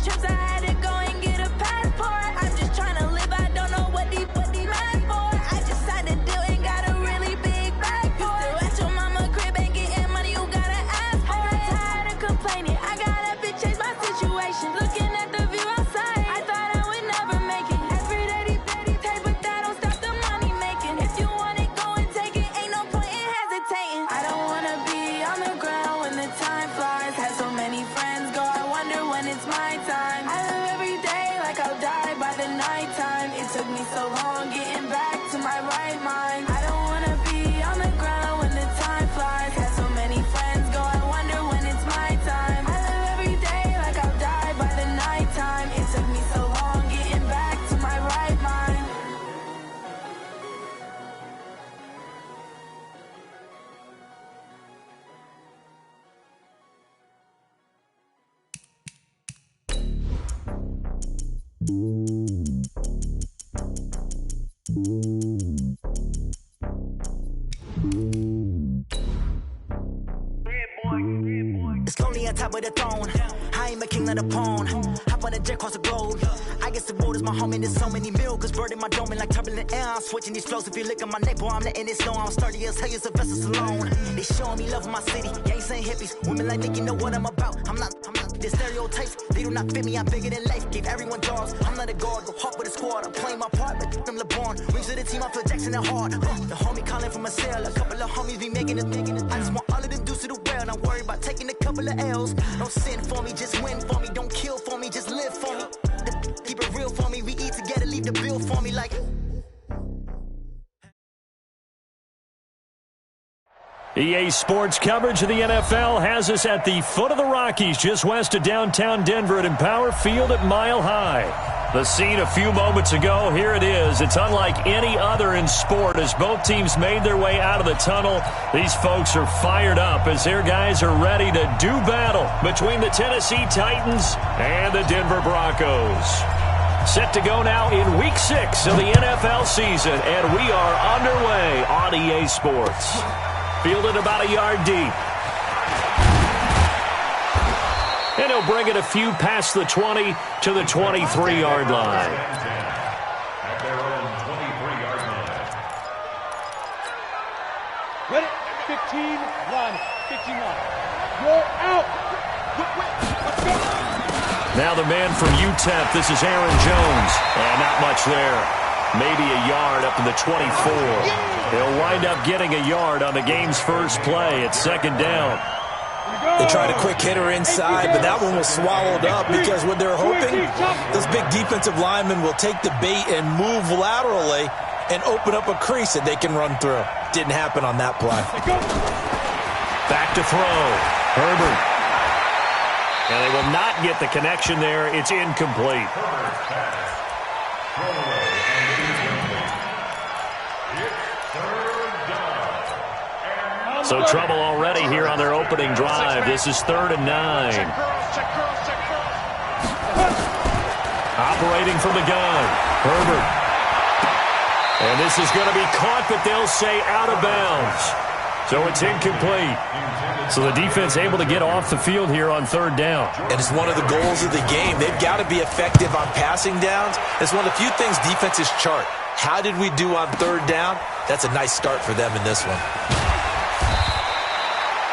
trips, I had to go and get a passport. I'm just trying to live, I don't know what these mad for. I just signed a deal and got a really big bag for it. You still at your mama crib and getting money, you gotta ask for it. I'm tired of complaining, I gotta change my situation. Looking at the view outside, I thought I would never make it. Every day they pay, but that don't stop the money making. If you want it, go and take it, ain't no point in hesitating. I don't wanna be on the ground when the time flies. Had so many friends go, I wonder when it's my time. I live every day like I'll die by the nighttime. It took me so long getting back to my right mind. I don't wanna be on the ground when the time flies. Had so many friends go, I wonder when it's my time. I live every day like I'll die by the nighttime. It took me so long getting back to my right mind. It's lonely on top of the throne. I ain't a king of the pawn. Hop on a jet across the globe. I guess the road is my home and there's so many miracles burning my dome and like turbulent air. I'm switching these flows. If you look at my neck, boy, I'm letting it slow. I'm sturdy as hell, you Sylvester Stallone. They showing me love in my city. Gangsta and hippies. Women like Nick, you know what I'm about. I'm not the stereotypes. They do not fit me. I'm bigger than life. Gave everyone jobs. I'm not a guard. Go hard with a squad. I'm playing my part, but I'm LeBron. Rings to the team. I feel Jackson and hard. The homie calling from a cell. A couple of homies be making it. I just want all of them dudes to the well. Not worry about taking a couple of L's. Don't sin for me, just win for me. Don't kill for me, just live for me. Keep it real for me. We eat together, leave the bill for me like. EA Sports coverage of the NFL has us at the foot of the Rockies, just west of downtown Denver at Empower Field at Mile High. The scene a few moments ago, here it is. It's unlike any other in sport as both teams made their way out of the tunnel. These folks are fired up as their guys are ready to do battle between the Tennessee Titans and the Denver Broncos. Set to go now in Week 6 of the NFL season, and we are underway on EA Sports. Fielded about a yard deep. And he'll bring it a few past the 20 to the 23-yard line. At their own 23-yard line. Ready? 15, line. 15 line. You're out. Let's go. Now the man from UTEP, this is Aaron Jones. And not much there. Maybe a yard up to the 24. He'll wind up getting a yard on the game's first play at second down. They tried a quick hitter inside, but that one was swallowed up because what they're hoping, those big defensive linemen will take the bait and move laterally and open up a crease that they can run through. Didn't happen on that play. Back to throw. Herbert. And they will not get the connection there. It's incomplete. So trouble already here on their opening drive. This is 3rd and 9. Operating from the gun. Herbert. And this is going to be caught, but they'll say out of bounds. So it's incomplete. So the defense able to get off the field here on 3rd down. And it's one of the goals of the game. They've got to be effective on passing downs. It's one of the few things defenses chart. How did we do on 3rd down? That's a nice start for them in this one.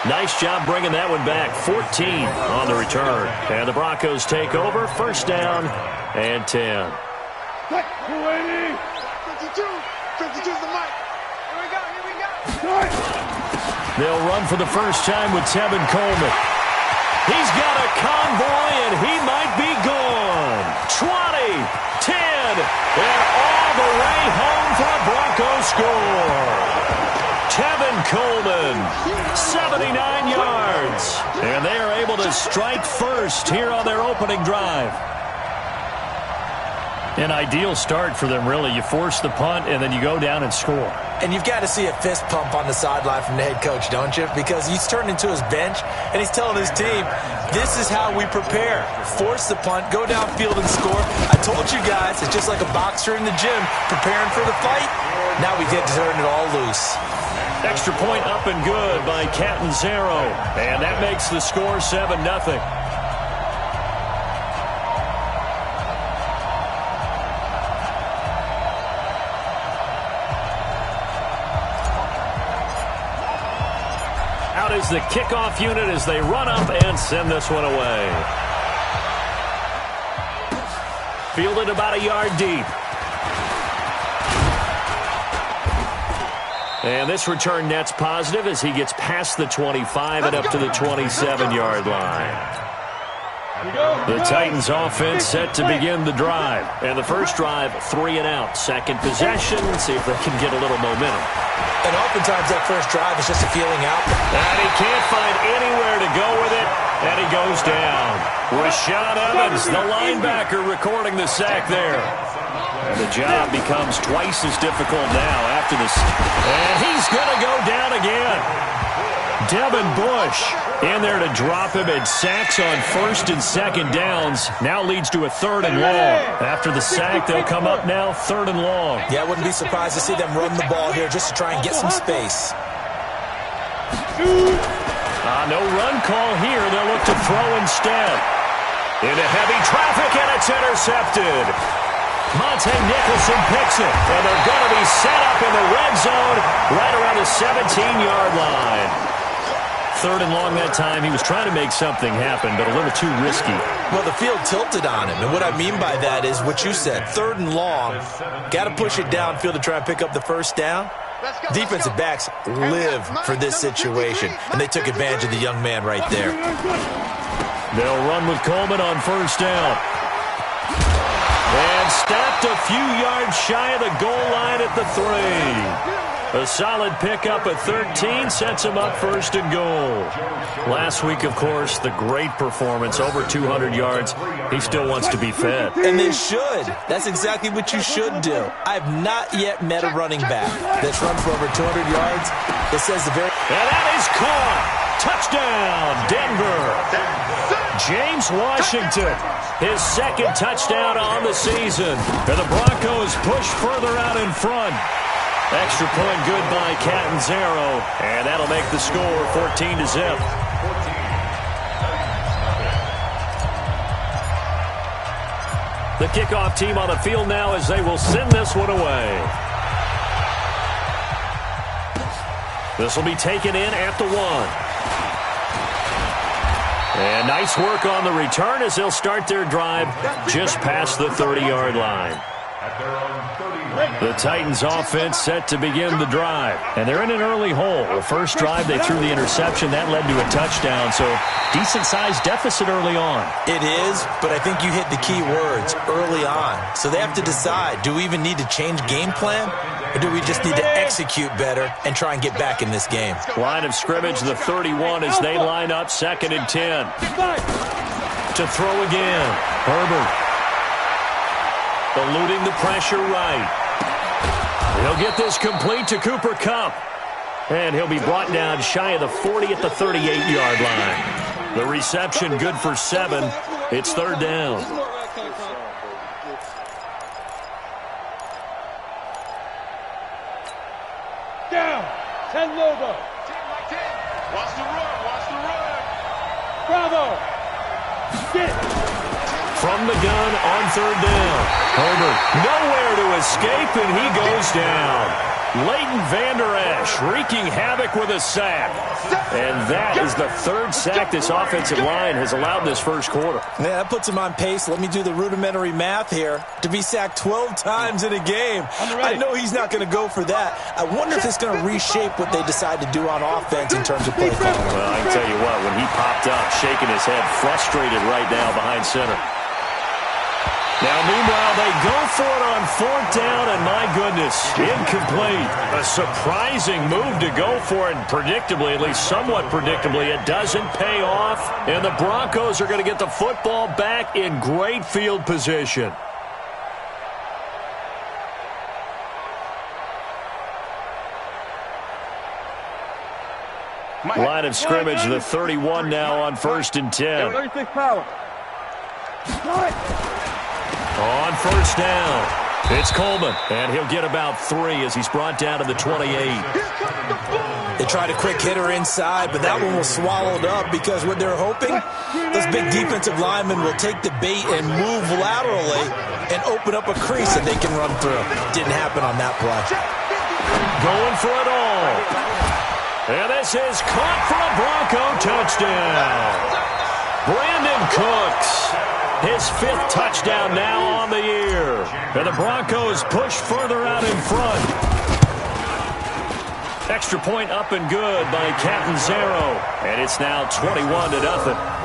Nice job bringing that one back. 14 on the return. And the Broncos take over. 1st down and 10. 52. 52's the mic. Here we go. They'll run for the first time with Tevin Coleman. He's got a convoy, and he might be gone. 20, 10, and all the way home for a Broncos score. Tevin Coleman, 79 yards. And they are able to strike first here on their opening drive. An ideal start for them, really. You force the punt, and then you go down and score. And you've got to see a fist pump on the sideline from the head coach, don't you? Because he's turned into his bench, and he's telling his team, this is how we prepare. Force the punt, go downfield and score. I told you guys, it's just like a boxer in the gym preparing for the fight. Now we get to turn it all loose. Extra point up and good by Catanzaro. And that makes the score 7-0. Out is the kickoff unit as they run up and send this one away. Fielded about a yard deep. And this return net's positive as he gets past the 25 and up to the 27-yard line. The Titans offense set to begin the drive. And the first drive, 3 and out. Second possession, see if they can get a little momentum. And oftentimes that first drive is just a feeling out. And he can't find anywhere to go with it, and he goes down. Rashaan Evans, the linebacker, recording the sack there. And the job becomes twice as difficult now after this. And he's going to go down again. Devin Bush in there to drop him, and sacks on first and second downs. Now leads to a 3rd and long. After the sack, they'll come up now 3rd and long. Yeah, I wouldn't be surprised to see them run the ball here just to try and get some space. No run call here. They'll look to throw instead. Into heavy traffic, and it's intercepted. Monte Nicholson picks it, and they're going to be set up in the red zone right around the 17-yard line. 3rd and long that time. He was trying to make something happen, but a little too risky. Well, the field tilted on him, and what I mean by that is what you said. 3rd and long, got to push it downfield to try and pick up the first down. Defensive backs live for this situation, and they took advantage of the young man right there. They'll run with Coleman on first down. And stopped a few yards shy of the goal line at the 3. A solid pickup at 13 sets him up 1st and goal. Last week, of course, the great performance, over 200 yards. He still wants to be fed. And they should. That's exactly what you should do. I have not yet met a running back that's run for over 200 yards that says the very... And that is caught. Touchdown, Denver. James Washington, his 2nd touchdown on the season. And the Broncos push further out in front. Extra point good by Catanzaro, and that'll make the score 14-0. The kickoff team on the field now as they will send this one away. This will be taken in at the 1. And nice work on the return as they'll start their drive just past the 30-yard line. The Titans offense set to begin the drive. And they're in an early hole. The first drive, they threw the interception. That led to a touchdown. So decent-sized deficit early on. It is, but I think you hit the key words, early on. So they have to decide, do we even need to change game plan? Or do we just need to execute better and try and get back in this game? Line of scrimmage, the 31 as they line up 2nd and 10. To throw again. Herbert. Eluding the pressure right. He'll get this complete to Cooper Kupp. And he'll be brought down shy of the 40 at the 38-yard line. The reception good for 7. It's 3rd down. Down. 10 Lobo. Watch the run. Watch the run. Bravo. Get. From the gun on 3rd down. Herbert nowhere to escape, and he goes down. Leighton Vander Esch wreaking havoc with a sack. And that is the 3rd sack this offensive line has allowed this first quarter. Yeah, that puts him on pace. Let me do the rudimentary math here. To be sacked 12 times in a game. I know he's not going to go for that. I wonder if it's going to reshape what they decide to do on offense in terms of play calling. Well, I can tell you what, when he popped up, shaking his head, frustrated right now behind center. Now, meanwhile, they go for it on 4th down, and my goodness, incomplete. A surprising move to go for it, and predictably, at least somewhat predictably, it doesn't pay off, and the Broncos are going to get the football back in great field position. Line of scrimmage, the 31 now on 1st and 10. 36 power. On 1st down, it's Coleman, and he'll get about 3 as he's brought down to the 28. They tried a quick hitter inside, but that one was swallowed up because what they're hoping, those big defensive linemen will take the bait and move laterally and open up a crease that they can run through. Didn't happen on that play. Going for it all. And this is caught for a Bronco touchdown. Brandon Cooks, his 5th touchdown now on the year. And the Broncos push further out in front. Extra point up and good by Catanzaro. And it's now 21-0.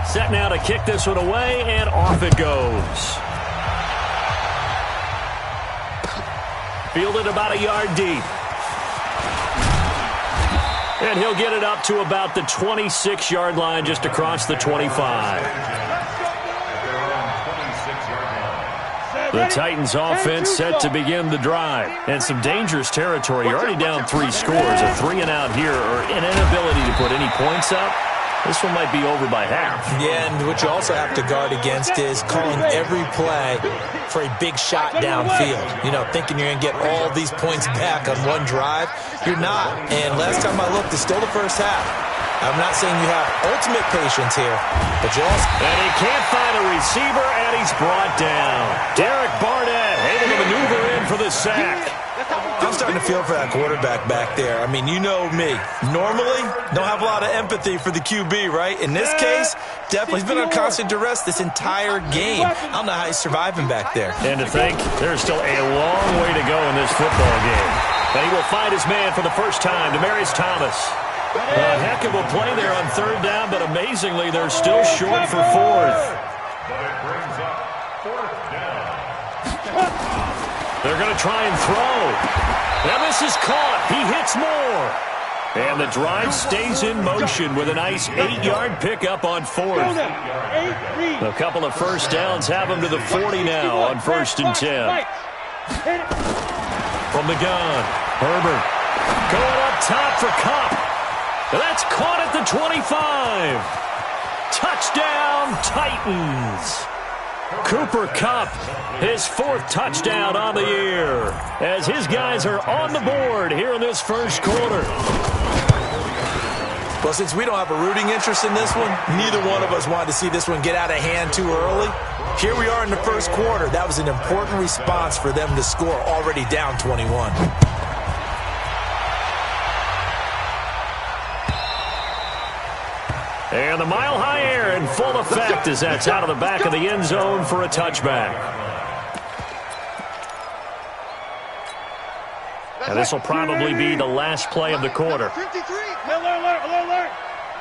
Set now to kick this one away, and off it goes. Fielded about a yard deep. And he'll get it up to about the 26-yard line, just across the 25. The Titans offense set to begin the drive. And some dangerous territory. You're already down 3 scores. A 3-and-out here, or an inability to put any points up. This one might be over by half. Yeah, and what you also have to guard against is calling every play for a big shot downfield. You know, thinking you're going to get all these points back on one drive. You're not. And last time I looked, it's still the first half. I'm not saying you have ultimate patience here, but you also... And he can't find a receiver, and he's brought down. Derek Barnett able to maneuver in for the sack. I'm starting to feel for that quarterback back there. I mean, you know me. Normally, don't have a lot of empathy for the QB, right? In this case, definitely he's been on constant duress this entire game. I don't know how he's surviving back there. And to think, there's still a long way to go in this football game. And he will find his man for the first time, Demaryius Thomas. A heck of a play there on 3rd down, but amazingly, they're still short for 4th. But it brings up 4th down. They're going to try and throw. Now this is caught. He hits more. And the drive stays in motion with a nice 8-yard pickup on 4th. A couple of first downs have him to the 40 now on 1st and 10. From the gun, Herbert going up top for Kupp. That's caught at the 25. Touchdown, Titans. Cooper Kupp, his 4th touchdown on the year, as his guys are on the board here in this first quarter. Well, since we don't have a rooting interest in this one, neither one of us wanted to see this one get out of hand too early. Here we are in the first quarter. That was an important response for them to score, already down 21. And the mile-high air in full effect as that's out of the back of the end zone for a touchback. And this will probably be the last play of the quarter. 53. Alert.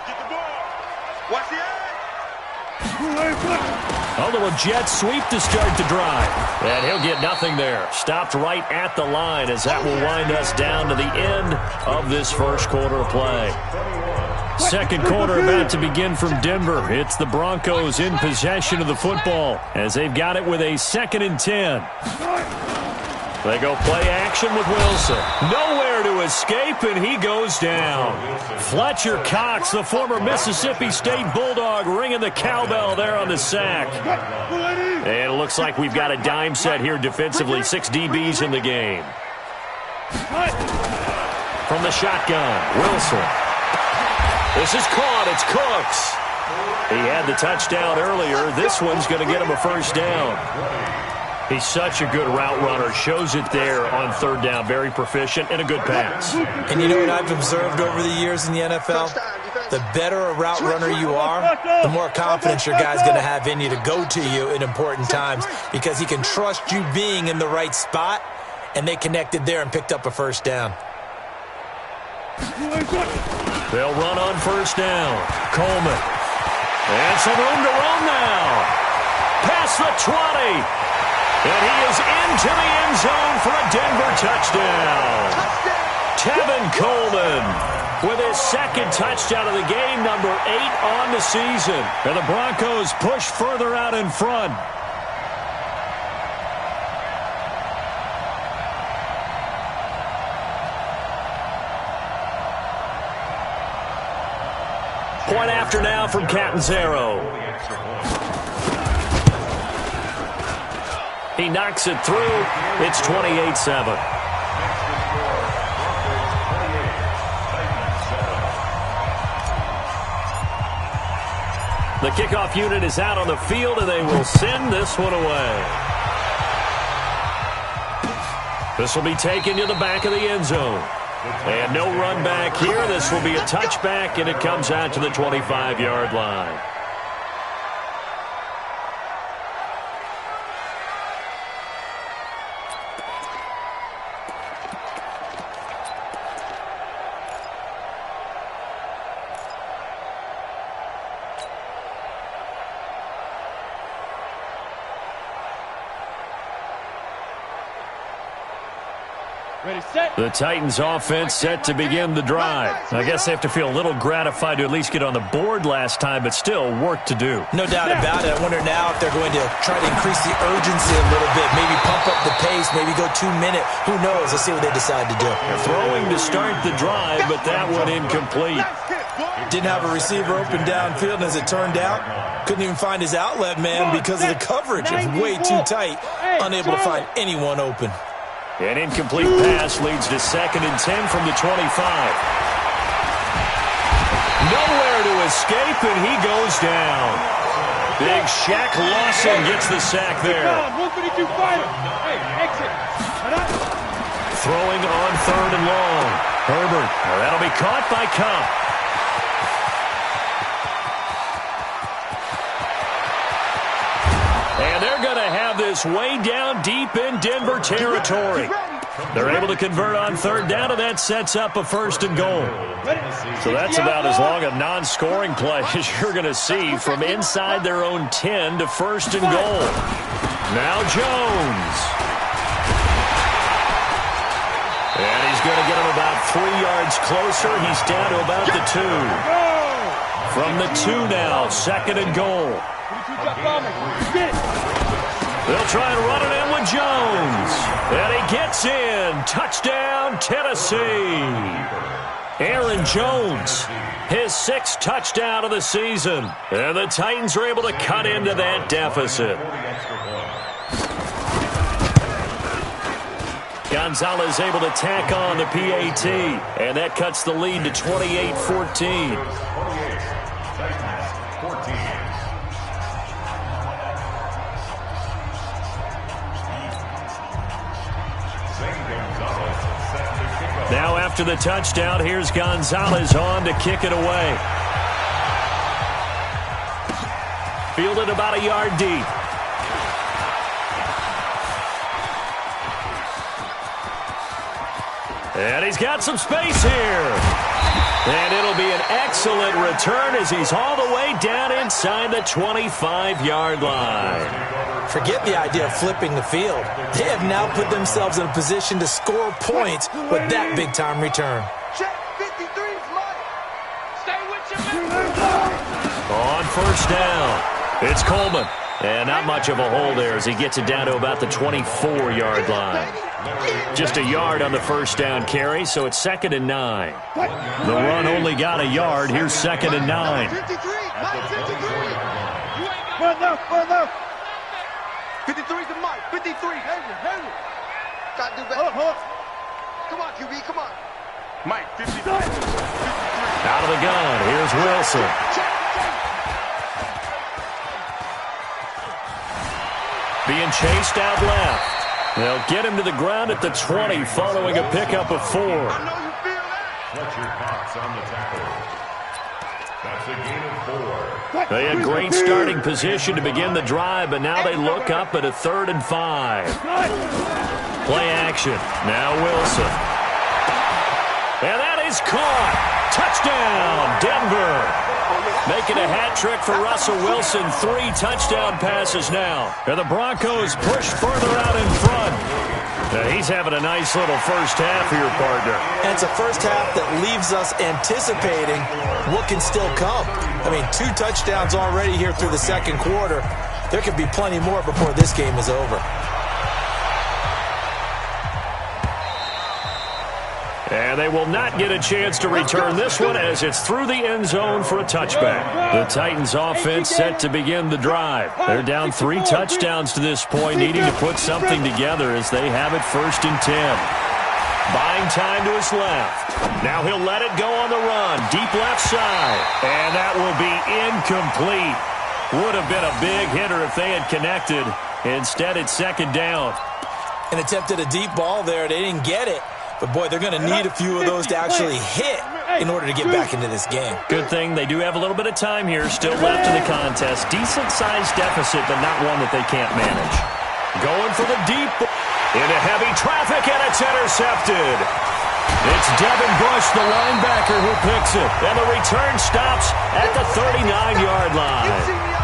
Get the ball. Watch the eye. A little jet sweep to start the drive. And he'll get nothing there. Stopped right at the line as that will wind us down to the end of this first quarter of play. Second quarter about to begin from Denver. It's the Broncos in possession of the football as they've got it with a 2nd and 10. They go play action with Wilson. Nowhere to escape, and he goes down. Fletcher Cox, the former Mississippi State Bulldog, ringing the cowbell there on the sack. And it looks like we've got a dime set here defensively. 6 DBs in the game. From the shotgun, Wilson. This is caught. It's Cooks. He had the touchdown earlier. This one's going to get him a first down. He's such a good route runner. Shows it there on 3rd down. Very proficient and a good pass. And you know what I've observed over the years in the NFL? The better a route runner you are, the more confidence your guy's going to have in you to go to you in important times because he can trust you being in the right spot, and they connected there and picked up a first down. They'll run on 1st down. Coleman. And some room to run now. Past the 20. And he is into the end zone for a Denver touchdown. Tevin Coleman with his 2nd touchdown of the game, number 8 on the season. And the Broncos push further out in front. Point after now from Catanzaro. He knocks it through. It's 28-7. The kickoff unit is out on the field, and they will send this one away. This will be taken to the back of the end zone. And no run back here. This will be a touchback, and it comes out to the 25-yard line. The Titans offense set to begin the drive. I guess they have to feel a little gratified to at least get on the board last time, but still work to do. No doubt about it. I wonder now if they're going to try to increase the urgency a little bit, maybe pump up the pace, maybe go 2-minute. Who knows? Let's see what they decide to do. They're throwing to start the drive, but that one incomplete. Didn't have a receiver open downfield, and as it turned out, couldn't even find his outlet man because of the coverage. It's way too tight, unable to find anyone open. An incomplete pass leads to 2nd and 10 from the 25. Nowhere to escape, and he goes down. Big Shaq Lawson gets the sack there. Throwing on 3rd and long. Herbert, that'll be caught by Cup. And they're going to have this way down deep in Denver territory. They're able to convert on 3rd down, and that sets up a 1st and goal. So that's about as long a non-scoring play as you're going to see from inside their own 10 to 1st and goal. Now Jones. And he's going to get him about 3 yards closer. He's down to about the 2. From the 2 now, 2nd and goal. They'll try and run it in with Jones. And he gets in. Touchdown, Tennessee. Aaron Jones, his 6th touchdown of the season. And the Titans are able to cut into that deficit. Gonzalez able to tack on the PAT. And that cuts the lead to 28-14. Now after the touchdown, here's Gonzalez on to kick it away. Fielded about a yard deep. And he's got some space here. And it'll be an excellent return as he's all the way down inside the 25-yard line. Forget the idea of flipping the field. They have now put themselves in a position to score points with that big-time return. On 1st down, it's Coleman. And not much of a hole there as he gets it down to about the 24-yard line. Just a yard on the 1st down carry, so it's 2nd and 9. The run only got a yard. Here's 2nd and 9. 53's the mic. 53. Henry. Got to do better. Come on, QB. Come on. Mike, 53. Out of the gun. Here's Wilson. Being chased out left. They'll get him to the ground at the 20 following a pickup of 4. What's your thoughts on the tackle? That's a gain of 4. They had great starting position to begin the drive, but now they look up at a 3rd and 5. Play action. Now Wilson. And that is caught. Touchdown, Denver. Making a hat trick for Russell Wilson. 3 touchdown passes now. And the Broncos push further out in front. He's having a nice little first half here, partner. And it's a first half that leaves us anticipating what can still come. I mean, 2 touchdowns already here through the 2nd quarter. There could be plenty more before this game is over. And they will not get a chance to return this one as it's through the end zone for a touchback. The Titans offense set to begin the drive. They're down 3 touchdowns to this point, needing to put something together as they have it 1st and 10. Buying time to his left. Now he'll let it go on the run. Deep left side. And that will be incomplete. Would have been a big hitter if they had connected. Instead, it's second down. An attempt at a deep ball there. They didn't get it. But, boy, they're going to need a few of those to actually hit in order to get back into this game. Good thing they do have a little bit of time here still left in the contest. Decent-sized deficit, but not one that they can't manage. Going for the deep into heavy traffic, and it's intercepted. It's Dmvboy, the linebacker, who picks it. And the return stops at the 39-yard line.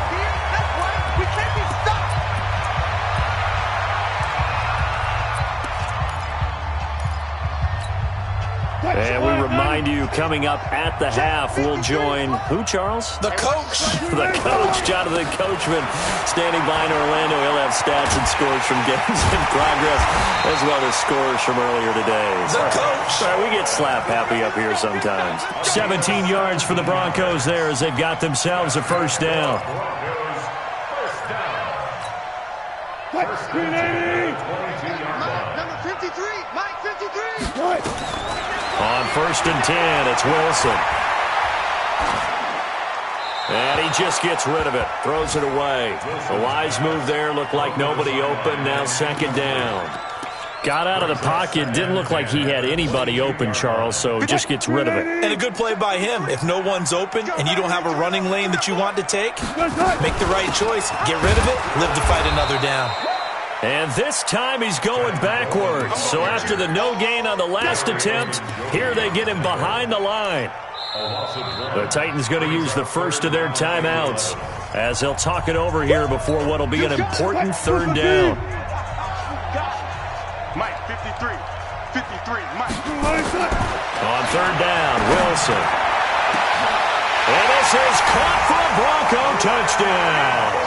And we remind you, coming up at the half, we'll join who, Charles? The coach. The coach, Jonathan Coachman, standing by in Orlando. He'll have stats and scores from games in progress, as well as scores from earlier today. The coach. Sorry, we get slap happy up here sometimes. 17 yards for the Broncos there as they've got themselves a first down. Number 53, Mike 53. On 1st and 10, it's Wilson. And he just gets rid of it, throws it away. A wise move there, looked like nobody open, now second down. Got out of the pocket, didn't look like he had anybody open, Charles, so just gets rid of it. And a good play by him. If no one's open and you don't have a running lane that you want to take, make the right choice, get rid of it, live to fight another down. And this time he's going backwards. So after the no gain on the last attempt, here they get him behind the line. The Titans going to use the first of their timeouts as they'll talk it over here before what will be an important third down. Mike 53, Mike. On third down, Wilson. And this is caught for a Bronco touchdown.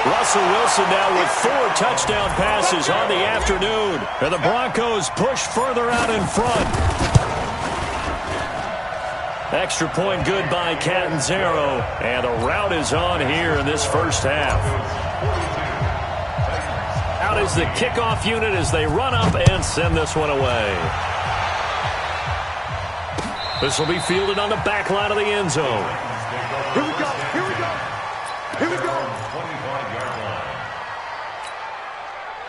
Russell Wilson now with 4 touchdown passes on the afternoon. And the Broncos push further out in front. Extra point good by Catanzaro. And the route is on here in this first half. Out is the kickoff unit as they run up and send this one away. This will be fielded on the back line of the end zone. Here we go, here we go, here we go.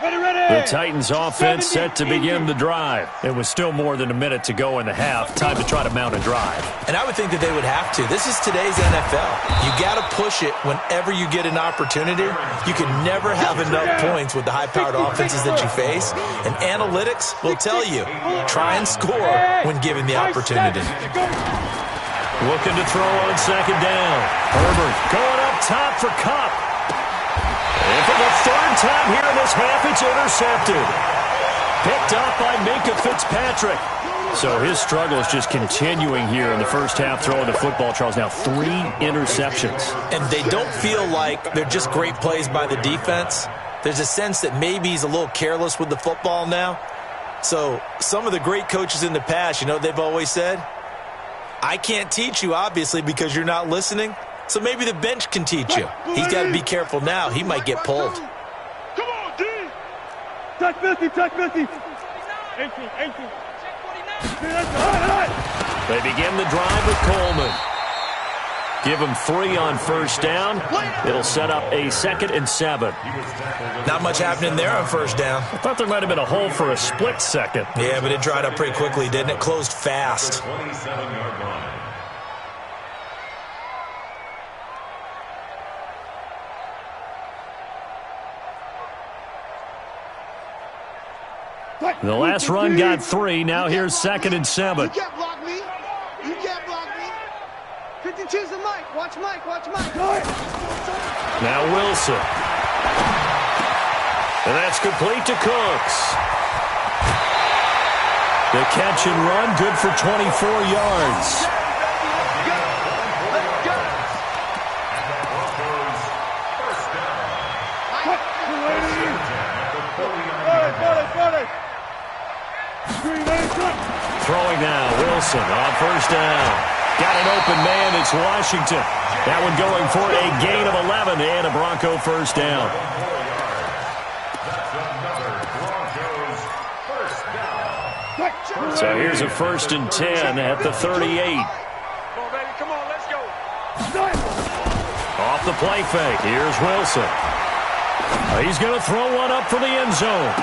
The Titans offense set to begin the drive. It was still more than a minute to go in the half. Time to try to mount a drive. And I would think that they would have to. This is today's NFL. You got to push it whenever you get an opportunity. You can never have enough points with the high-powered offenses that you face. And analytics will tell you, try and score when given the opportunity. Looking to throw on second down. Herbert going up top for Kupp. And for the third time here in this half, it's intercepted. Picked up by Minkah Fitzpatrick. So his struggle is just continuing here in the first half, throwing the football, Charles. Now 3 interceptions. And they don't feel like they're just great plays by the defense. There's a sense that maybe he's a little careless with the football now. So some of the great coaches in the past, you know what they've always said? I can't teach you, obviously, because you're not listening. So maybe the bench can teach you. He's got to be careful now. He might get pulled. Come on, D. Touch 50, touch 50. 18. They begin the drive with Coleman. Give him 3 on first down. It'll set up a 2nd and 7. Not much happening there on first down. I thought there might have been a hole for a split second. Yeah, but it dried up pretty quickly, didn't it? Closed fast. 27-yard line. The last run got 3. Now here's 2nd and 7. You can't block me. You can't block me. 52's the Mike. Watch Mike. Watch Mike. Now Wilson. And that's complete to Cooks. The catch and run, good for 24 yards. Throwing now, Wilson on first down. Got an open man, it's Washington. That one going for a gain of 11 and a Bronco first down. So here's a 1st and 10 at the 38. Come on, baby, come on, let's go. Off off the play fake. Here's Wilson. He's going to throw one up for the end zone.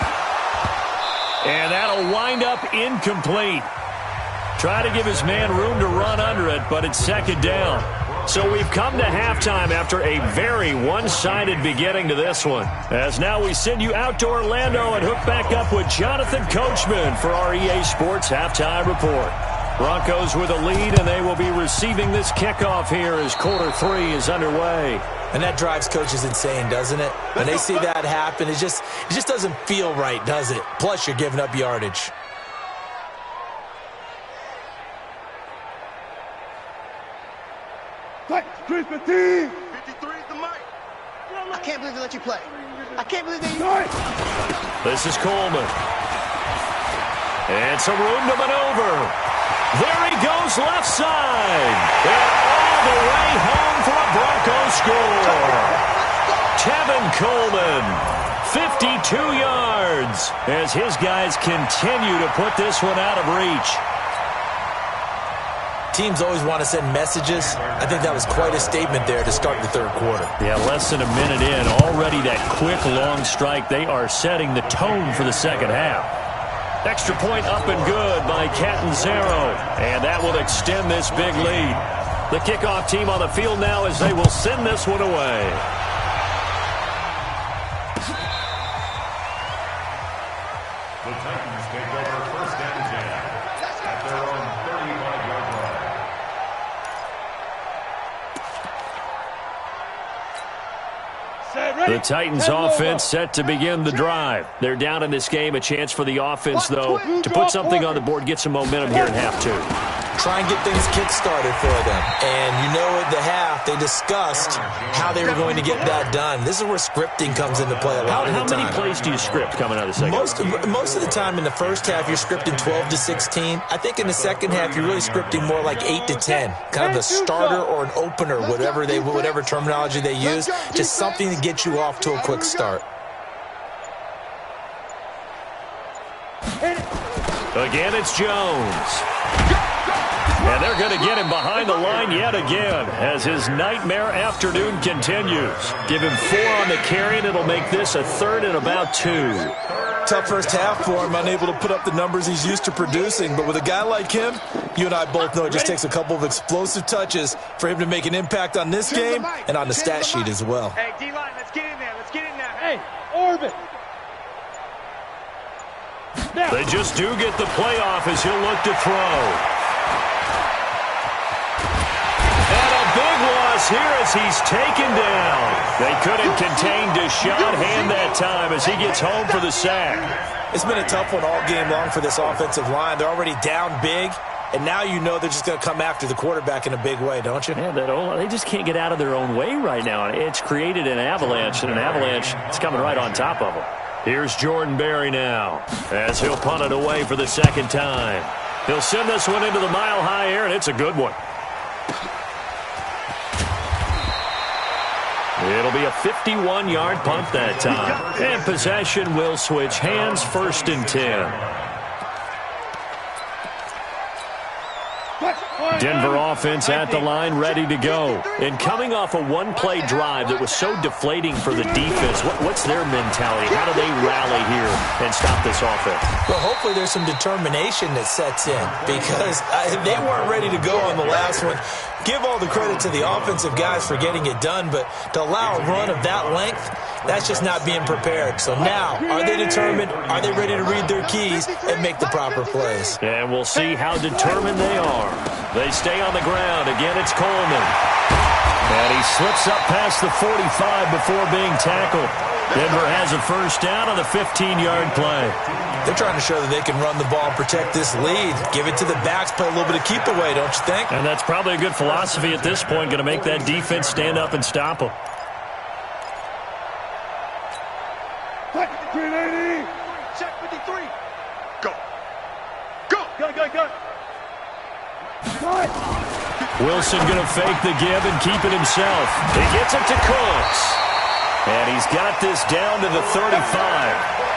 And that'll wind up incomplete. Try to give his man room to run under it, but it's second down. So we've come to halftime after a very one-sided beginning to this one. As now we send you out to Orlando and hook back up with Jonathan Coachman for our EA Sports Halftime Report. Broncos with a lead, and they will be receiving this kickoff here as quarter 3 is underway. And that drives coaches insane, doesn't it? When they see that happen, it just doesn't feel right, does it? Plus, you're giving up yardage. Team. 53 is the mic. I can't believe they let you play. I can't believe they... This is Coleman. And some room to maneuver. There he goes left side. And all the way home for a Broncos score. Tevin Coleman, 52 yards, as his guys continue to put this one out of reach. Teams always want to send messages. I think that was quite a statement there to start the third quarter. Yeah, less than a minute in. Already that quick, long strike. They are setting the tone for the second half. Extra point up and good by Catanzaro. And that will extend this big lead. The kickoff team on the field now as they will send this one away. The Titans take over first and 10 at their own 35-yard line. The Titans offense set to begin the drive. They're down in this game. A chance for the offense, though, to put something on the board, get some momentum here in half 2. Try and get things kick-started for them. And you know at the half, they discussed how they were going to get that done. This is where scripting comes into play a lot of the time. How many plays do you script coming out of the second? Most of the time in the first half, you're scripting 12 to 16. I think in the second half, you're really scripting more like 8 to 10. Kind of a starter or an opener, whatever terminology they use. Just something to get you off to a quick start. Again, it's Jones. And they're going to get him behind the line yet again as his nightmare afternoon continues. Give him 4 on the carry, and it'll make this a third and about 2. Tough first half for him, unable to put up the numbers he's used to producing. But with a guy like him, you and I both know it just takes a couple of explosive touches for him to make an impact on this game and on the stat sheet as well. Hey, D-line, let's get in there. Let's get in there. Hey, orbit. They just do get the play off as he'll look to throw. And a big loss here as he's taken down. They couldn't contain Deshaun Hand that time as he gets home for the sack. It's been a tough one all game long for this offensive line. They're already down big, and now you know they're just going to come after the quarterback in a big way, don't you? Yeah, they just can't get out of their own way right now. It's created an avalanche, and an avalanche is coming right on top of them. Here's Jordan Berry now as he'll punt it away for the second time. He'll send this one into the mile-high air, and it's a good one. It'll be a 51-yard punt that time. And possession will switch hands, 1st and 10. Denver offense at the line, ready to go. And coming off a one-play drive that was so deflating for the defense, what's their mentality? How do they rally here and stop this offense? Well, hopefully there's some determination that sets in because they weren't ready to go on the last one. Give all the credit to the offensive guys for getting it done, but to allow a run of that length, that's just not being prepared. So now, are they determined? Are they ready to read their keys and make the proper plays? And we'll see how determined they are. They stay on the ground. Again, it's Coleman. And he slips up past the 45 before being tackled. Denver has a first down on the 15-yard play. They're trying to show that they can run the ball and protect this lead. Give it to the backs, play a little bit of keep away, don't you think? And that's probably a good philosophy at this point, going to make that defense stand up and stop them. Check 53. Go. Go. Go, go, go. Wilson going to fake the give and keep it himself. He gets it to Cooks. And he's got this down to the 35.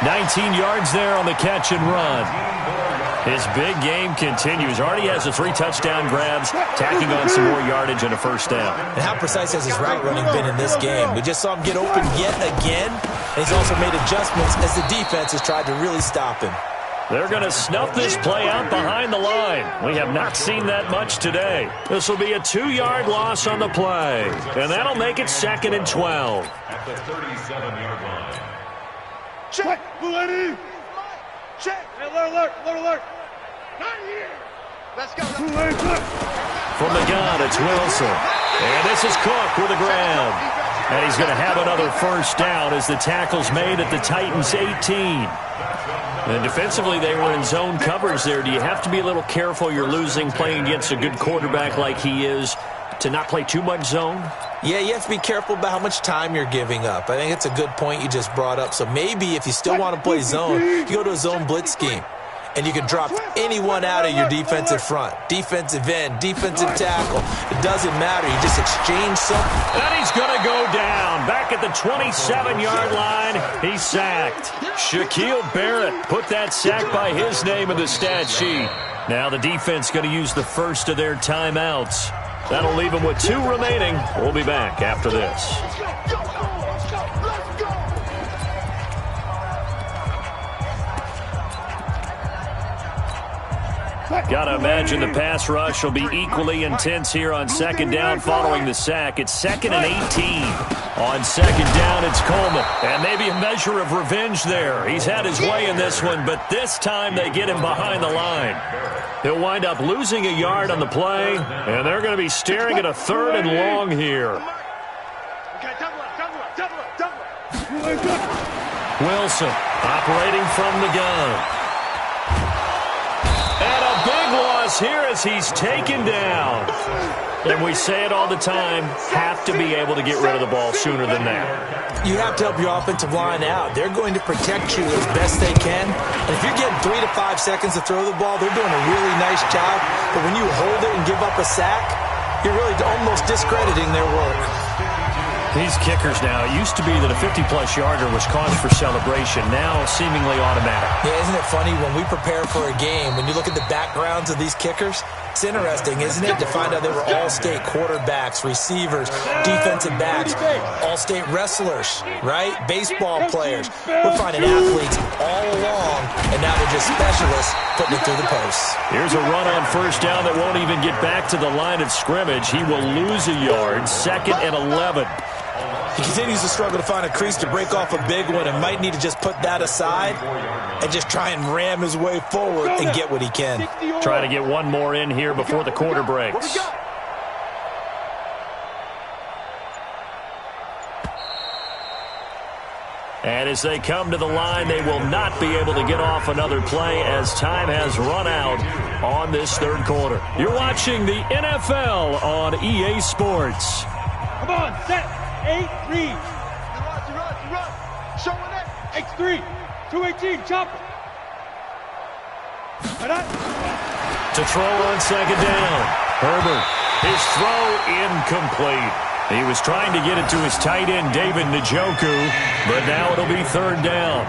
19 yards there on the catch and run. His big game continues. Already has the 3 touchdown grabs, tacking on some more yardage and a first down. And how precise has his route running been in this game? We just saw him get open yet again, and he's also made adjustments as the defense has tried to really stop him. They're going to snuff this play out behind the line. We have not seen that much today. This will be a 2-yard loss on the play, and that'll make it 2nd and 12. At the 37-yard line. Check. Ready. Check. Alert. Not here. Let's go. From the gun, it's Wilson. And this is Cook with a grab. And he's going to have another first down as the tackle's made at the Titans' 18. And defensively, they were in zone coverage there. Do you have to be a little careful? You're losing playing against a good quarterback like he is to not play too much zone? Yeah, you have to be careful about how much time you're giving up. I think it's a good point you just brought up. So maybe if you still want to play zone, you go to a zone blitz scheme. And you can drop anyone out of your defensive front. Defensive end, defensive tackle. It doesn't matter. You just exchange something. And he's going to go down. Back at the 27-yard line, he's sacked. Shaquille Barrett put that sack by his name in the stat sheet. Now the defense going to use the first of their timeouts. That'll leave them with 2 remaining. We'll be back after this. Got to imagine the pass rush will be equally intense here on 2nd down following the sack. It's 2nd and 18. On 2nd down, it's Coleman. And maybe a measure of revenge there. He's had his way in this one, but this time they get him behind the line. He'll wind up losing a yard on the play, and they're going to be staring at a 3rd and long here. Wilson operating from the gun. And a big loss here as he's taken down. And we say it all the time, have to be able to get rid of the ball sooner than that. You have to help your offensive line out. They're going to protect you as best they can. And if you're getting 3 to 5 seconds to throw the ball, they're doing a really nice job. But when you hold it and give up a sack, you're really almost discrediting their work. These kickers now, it used to be that a 50-plus yarder was cause for celebration, now seemingly automatic. Yeah, isn't it funny when we prepare for a game, when you look at the backgrounds of these kickers, it's interesting, isn't it, to find out they were all-state quarterbacks, receivers, defensive backs, all-state wrestlers, right? Baseball players. We're finding athletes all along, and now they're just specialists putting it through the posts. Here's a run on 1st down that won't even get back to the line of scrimmage. He will lose a yard, 2nd and 11. He continues to struggle to find a crease to break off a big one and might need to just put that aside and just try and ram his way forward and get what he can. Trying to get one more in here before the quarter breaks. And as they come to the line, they will not be able to get off another play as time has run out on this 3rd quarter. You're watching the NFL on EA Sports. Come on, set. 8-3. Run. Showing it. X3. 218. Chopper. To throw on 2nd down. Herbert. His throw incomplete. He was trying to get it to his tight end, David Njoku, but now it'll be 3rd down.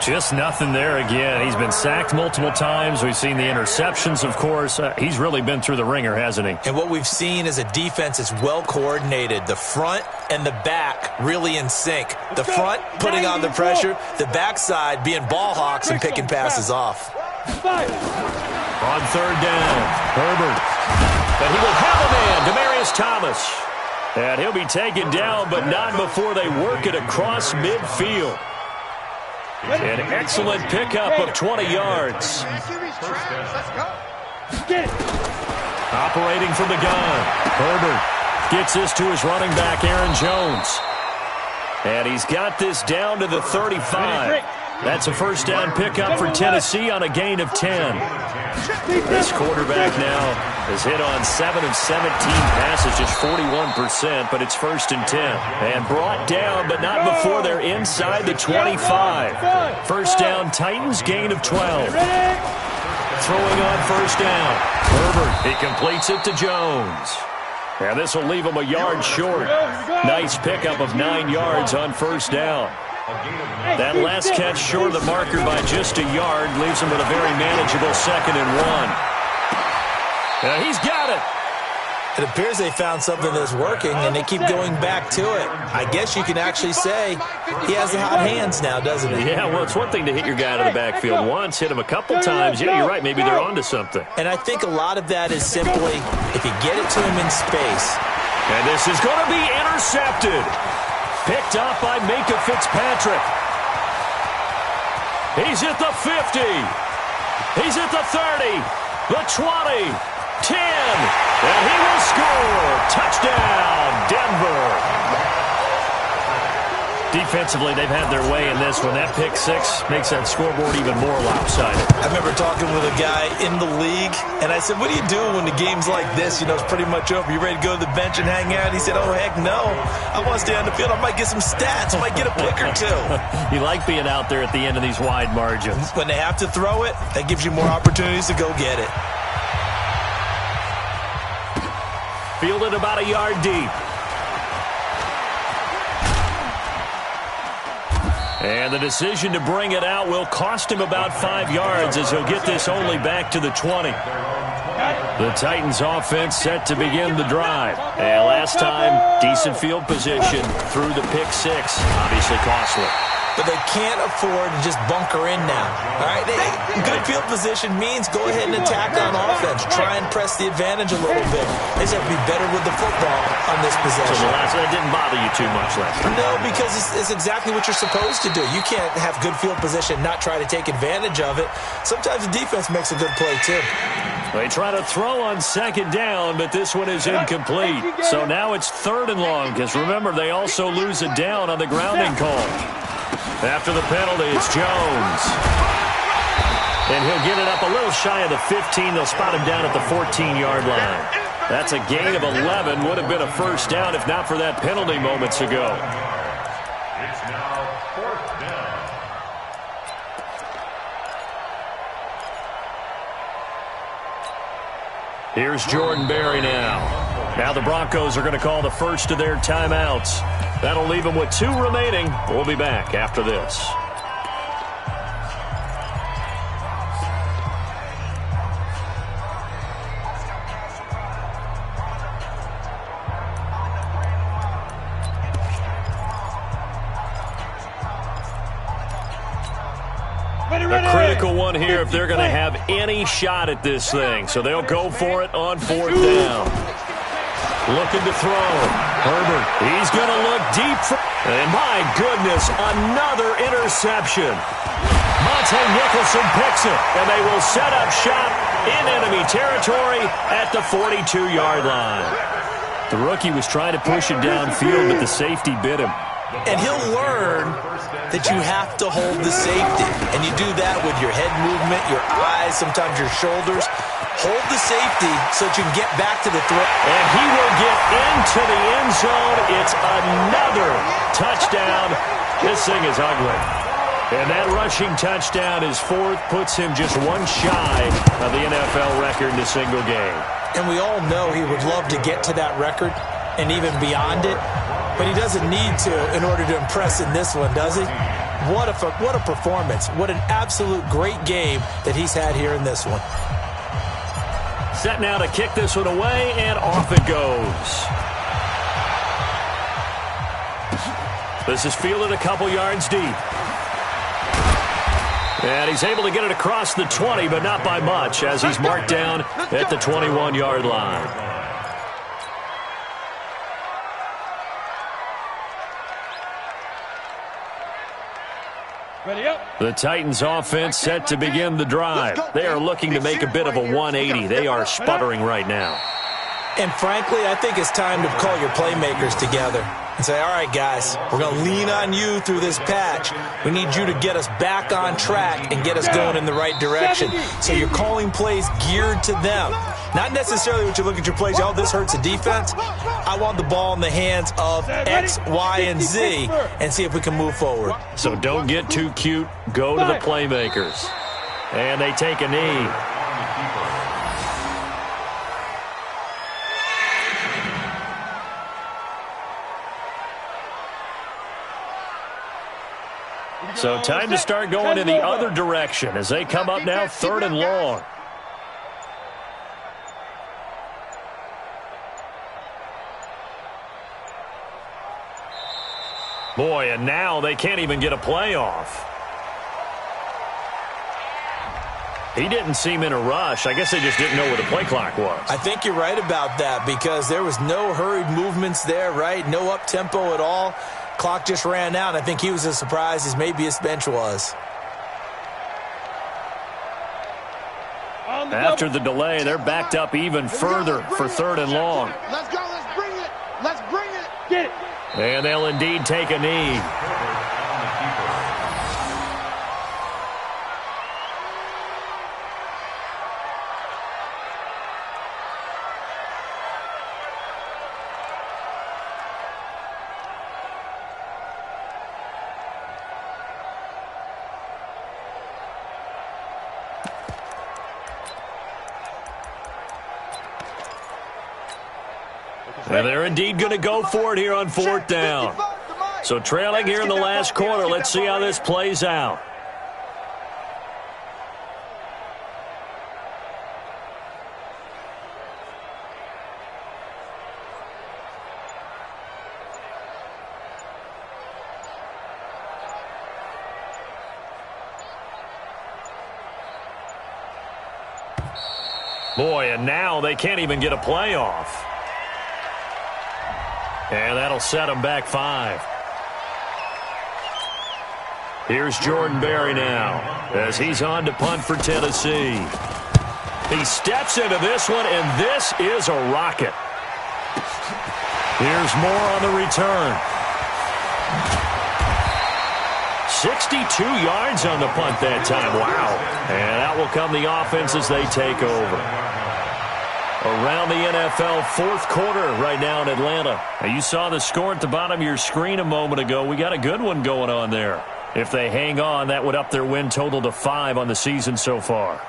Just nothing there again. He's been sacked multiple times. We've seen the interceptions, of course. He's really been through the ringer, hasn't he? And what we've seen is a defense that's well coordinated. The front and the back really in sync. The front putting on the pressure. The backside being ball hawks and picking passes off. On 3rd down, Herbert. But he will have a man, Demaryius Thomas. And he'll be taken down, but not before they work it across midfield. An excellent pickup of 20 yards. Operating from the gun. Herbert gets this to his running back, Aaron Jones. And he's got this down to the 35. That's a 1st down pickup for Tennessee on a gain of 10. This quarterback now has hit on 7 of 17 passes, just 41%, but it's 1st and 10. And brought down, but not before they're inside the 25. 1st down, Titans, gain of 12. Throwing on 1st down. Herbert, he completes it to Jones. And this will leave him a yard short. Nice pickup of 9 yards on 1st down. That last catch short of the marker by just a yard leaves him with a very manageable 2nd and 1. He's got it. It appears they found something that's working, and they keep going back to it. I guess you can actually say he has the hot hands now, doesn't he? Yeah, well, it's one thing to hit your guy out of the backfield once, hit him a couple times. Yeah, you're right. Maybe they're onto something. And I think a lot of that is simply if you get it to him in space. And this is going to be intercepted. Picked off by Minka Fitzpatrick. He's at the 50. He's at the 30. The 20. 10. And he will score. Touchdown, Denver. Defensively, they've had their way in this one. That pick 6 makes that scoreboard even more lopsided. I remember talking with a guy in the league, and I said, what do you do when the game's like this? You know, it's pretty much over. You ready to go to the bench and hang out? He said, oh, heck no. I want to stay on the field. I might get some stats. I might get a pick or two. You like being out there at the end of these wide margins. When they have to throw it, that gives you more opportunities to go get it. Fielded about a yard deep. And the decision to bring it out will cost him about 5 yards as he'll get this only back to the 20. The Titans offense set to begin the drive. And last time, decent field position through the pick 6. Obviously costly. But they can't afford to just bunker in now. All right, good field position means go ahead and attack on offense. Try and press the advantage a little bit. They just have to be better with the football on this possession. So that didn't bother you too much last time? No, because it's exactly what you're supposed to do. You can't have good field position, not try to take advantage of it. Sometimes the defense makes a good play, too. They try to throw on 2nd down, but this one is incomplete. So now it's 3rd and long, because remember, they also lose a down on the grounding call. After the penalty, it's Jones. And he'll get it up a little shy of the 15. They'll spot him down at the 14-yard line. That's a gain of 11. Would have been a first down if not for that penalty moments ago. It's now 4th down. Here's Jordan Berry now. Now the Broncos are going to call the first of their timeouts. That'll leave them with 2 remaining. We'll be back after this. A critical one here if they're going to have any shot at this thing. So they'll go for it on 4th down. Looking to throw. Herbert, he's going to look deep. And my goodness, another interception. Monte Nicholson picks it, and they will set up shop in enemy territory at the 42-yard line. The rookie was trying to push it downfield, but the safety bit him. And he'll learn that you have to hold the safety. And you do that with your head movement, your eyes, sometimes your shoulders. Hold the safety so that you can get back to the throw. And he will get into the end zone. It's another touchdown. This thing is ugly. And that rushing touchdown is 4th, puts him just 1 shy of the NFL record in a single game. And we all know he would love to get to that record and even beyond it. But he doesn't need to in order to impress in this one, does he? What a performance. What an absolute great game that he's had here in this one. Set now to kick this one away, and off it goes. This is fielded a couple yards deep. And he's able to get it across the 20, but not by much, as he's marked down at the 21-yard line. The Titans offense set to begin the drive. They are looking to make a bit of a 180. They are sputtering right now. And frankly, I think it's time to call your playmakers together and say, all right, guys, we're going to lean on you through this patch. We need you to get us back on track and get us going in the right direction. So you're calling plays geared to them. Not necessarily what you look at your plays, oh, this hurts the defense. I want the ball in the hands of X, Y, and Z and see if we can move forward. So don't get too cute. Go to the playmakers. And they take a knee. So time to start going in the other direction as they come up now 3rd and long. Boy, and now they can't even get a play off. He didn't seem in a rush. I guess they just didn't know where the play clock was. I think you're right about that because there was no hurried movements there, right? No up-tempo at all. Clock just ran out. I think he was as surprised as maybe his bench was. After the delay, they're backed up even further for 3rd and long. Let's go. Let's bring it. Let's bring it. Get it. And they'll indeed take a knee. And they're indeed going to go for it here on 4th down. So trailing here in the last quarter. Let's see how this plays out. Boy, and now they can't even get a play off. And that'll set them back 5. Here's Jordan Berry now as he's on to punt for Tennessee. He steps into this one, and this is a rocket. Here's more on the return. 62 yards on the punt that time. Wow. And out will come the offense as they take over. Around the NFL 4th quarter right now in Atlanta. Now you saw the score at the bottom of your screen a moment ago. We got a good one going on there. If they hang on, that would up their win total to 5 on the season so far.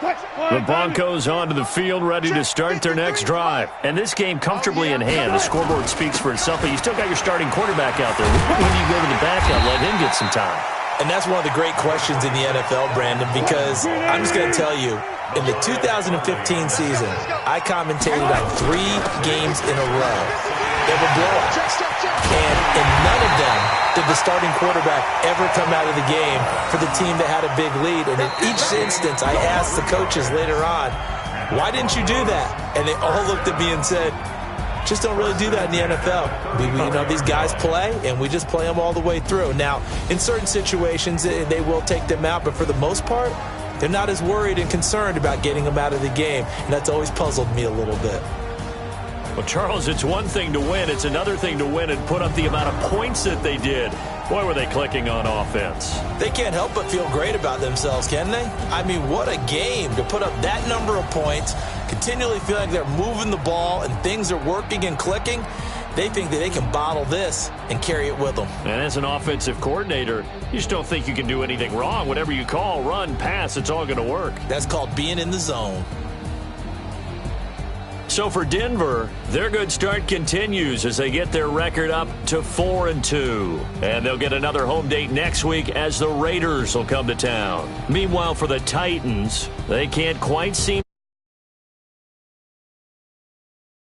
The Broncos onto the field, ready to start their next drive. And this game comfortably in hand. The scoreboard speaks for itself, but you still got your starting quarterback out there. When do you go to the backup, let him get some time? And that's one of the great questions in the NFL, Brandon, because I'm just going to tell you, in the 2015 season, I commentated on 3 games in a row. They were blowouts. And in none of them did the starting quarterback ever come out of the game for the team that had a big lead. And in each instance, I asked the coaches later on, why didn't you do that? And they all looked at me and said, just don't really do that in the NFL. You know, these guys play, and we just play them all the way through. Now, in certain situations, they will take them out, but for the most part, they're not as worried and concerned about getting them out of the game, and that's always puzzled me a little bit. Well, Charles, it's one thing to win. It's another thing to win and put up the amount of points that they did. Boy, were they clicking on offense. They can't help but feel great about themselves, can they? I mean, what a game to put up that number of points, continually feel like they're moving the ball and things are working and clicking. They think that they can bottle this and carry it with them. And as an offensive coordinator, you just don't think you can do anything wrong. Whatever you call, run, pass, it's all going to work. That's called being in the zone. So for Denver, their good start continues as they get their record up to 4-2. And they'll get another home date next week as the Raiders will come to town. Meanwhile, for the Titans, they can't quite seem